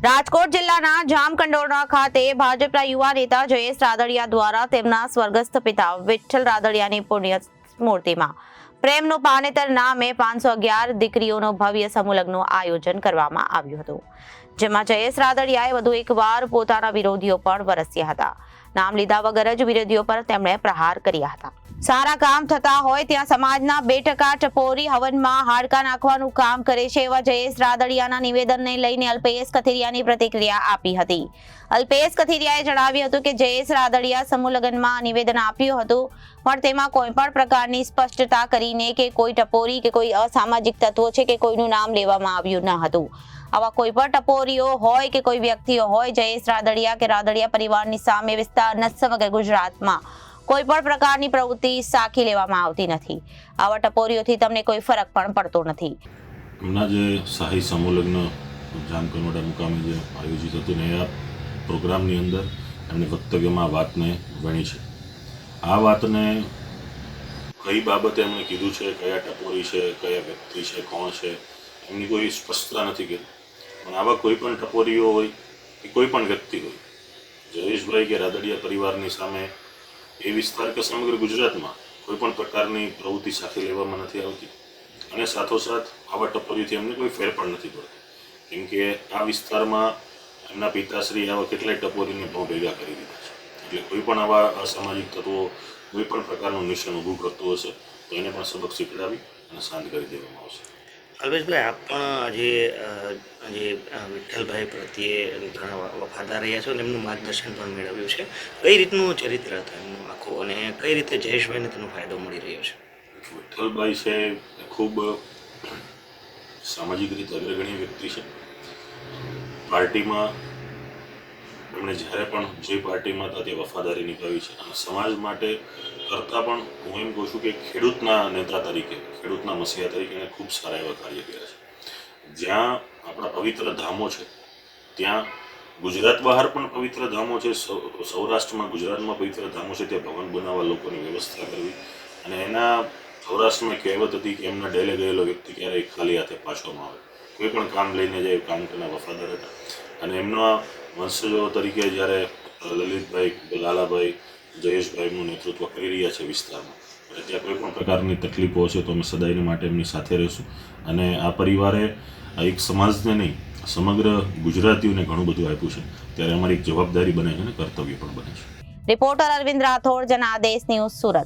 રાજકોટ જિલ્લાના જામકંડોરણા ખાતે ભાજપના યુવા નેતા જયેશ રાદડિયા દ્વારા તેમના સ્વર્ગસ્થ પિતા વિઠ્ઠલ રાદડિયાની પુણ્ય સ્મૃતિમાં પ્રેમનું પાનેતર નામે 511 દીકરીઓનો ભવ્ય સમૂહ લગ્નનું આયોજન કરવામાં આવ્યું હતું, જેમાં જયેશ રાદડિયાએ વધુ એકવાર પોતાના વિરોધીઓ પર વરસ્યા હતા. નામ લીધા વગર જ વિરોધીઓ પર તેમણે પ્રહાર કર્યા હતા. સારા કામ થતા હોય ત્યાં સમાજના 2% ટપોરી હવનમાં હાડકા નાખવાનું કામ કરે છે એવા જયેશ રાદડિયાના નિવેદનને લઈને અલ્પેશ કથિરિયાની પ્રતિક્રિયા આપી હતી. અલ્પેશ કથિરિયાએ જણાવ્યું હતું કે જયેશ રાદડિયા સમૂહ લગ્નમાં નિવેદન આપ્યું હતું, પણ તેમાં કોઈ પણ પ્રકારની સ્પષ્ટતા કરીને કે કોઈ ટપોરી કે કોઈ અસામાજિક તત્વો છે કે કોઈનું નામ લેવામાં આવ્યું ન હતું. આવા કોઈ પણ ટપોરીઓ હોય કે કોઈ વ્યક્તિઓ હોય, જયેશ રાદડિયા કે રાદડિયા પરિવારની સામે વિસ્તારના સમગ્ર ગુજરાતમાં કોઈ પણ પ્રકારની પ્રવૃત્તિ સાખી લેવામાં આવતી નથી. આવા ટપોરીઓથી તમને કોઈ ફરક પણ પડતો નથી. હમણાં જે શાહી સમૂહ લગ્ન જામકંડોરણા મુકામે જે આયોજિત હતું ને આ પ્રોગ્રામની અંદર એમને વક્તવ્યમાં વાતને વણી છે. આ વાતને કઈ બાબતે એમણે કીધું છે, કયા ટપોરી છે, કયા વ્યક્તિ છે, કોણ છે, એમની કોઈ સ્પષ્ટતા નથી કરી. પણ આવા કોઈ પણ ટપોરીઓ હોય કે કોઈ પણ વ્યક્તિ હોય, જયેશભાઈ કે રાદડિયા પરિવારની સામે એ વિસ્તાર કે સમગ્ર ગુજરાતમાં કોઈ પણ પ્રકારની પ્રવૃત્તિ સાથે લેવામાં નથી આવતી અને સાથોસાથ આવા ટપોરીથી એમને કોઈ ફેર પણ નથી પડતો, કેમ કે આ વિસ્તારમાં એમના પિતાશ્રી આવા કેટલાય ટપોરીને પણ ભેગા કરી દીધા છે. એટલે કોઈ પણ આવા અસામાજિક તત્વો કોઈ પણ પ્રકારનું નિશાન ઊભું કરતું હશે તો એને પણ સબક શીખડાવી અને શાંત કરી દેવામાં આવશે. અલ્પેશભાઈ, આપ પણ જે વિઠ્ઠલભાઈ પ્રત્યે ઘણા વફાદાર રહ્યા છો અને એમનું માર્ગદર્શન પણ મેળવ્યું છે. કઈ રીતનું ચરિત્ર હતું એમનું આખું અને કઈ રીતે જયેશભાઈને તેનો ફાયદો મળી રહ્યો છે? વિઠ્ઠલભાઈ છે એ ખૂબ સામાજિક રીતે અગ્રગણ્ય વ્યક્તિ છે. પાર્ટીમાં એમણે જ્યારે પણ જે પાર્ટીમાં હતા તે વફાદારી નિભાવી છે અને સમાજ માટે કરતાં પણ હું એમ કહું છું કે ખેડૂતના નેતા તરીકે, ખેડૂતના મસીહા તરીકે એણે ખૂબ સારા એવા કાર્ય કર્યા છે. જ્યાં આપણા પવિત્ર ધામો છે ત્યાં ગુજરાત બહાર પણ પવિત્ર ધામો છે, સૌરાષ્ટ્રમાં ગુજરાતમાં પવિત્ર ધામો છે, ત્યાં ભવન બનાવવા લોકોની વ્યવસ્થા કરવી અને એના સૌરાષ્ટ્રમાં કહેવત હતી કે એમના ડેલે ગયેલો વ્યક્તિ ક્યારેય ખાલી હાથે પાછો ન આવે, કોઈ પણ કામ લઈને જાય કામ કરનાર વફાદાર હતા. અને એમના વંશજો તરીકે જ્યારે લલિતભાઈ, લાલાભાઈ, જયેશભાઈનું નેતૃત્વ કરી રહ્યા છે વિસ્તારમાં, એટલે ત્યાં કોઈ પણ પ્રકારની તકલીફો હશે તો અમે સદાયને માટે એમની સાથે રહીશું. અને આ પરિવારે એક સમાજને નહીં સમગ્ર ગુજરાતીઓને ઘણું બધું આપ્યું છે, ત્યારે અમારી એક જવાબદારી બને છે અને કર્તવ્ય પણ બને છે. Reporter Arvind Rathod, Janadesh news, Surat.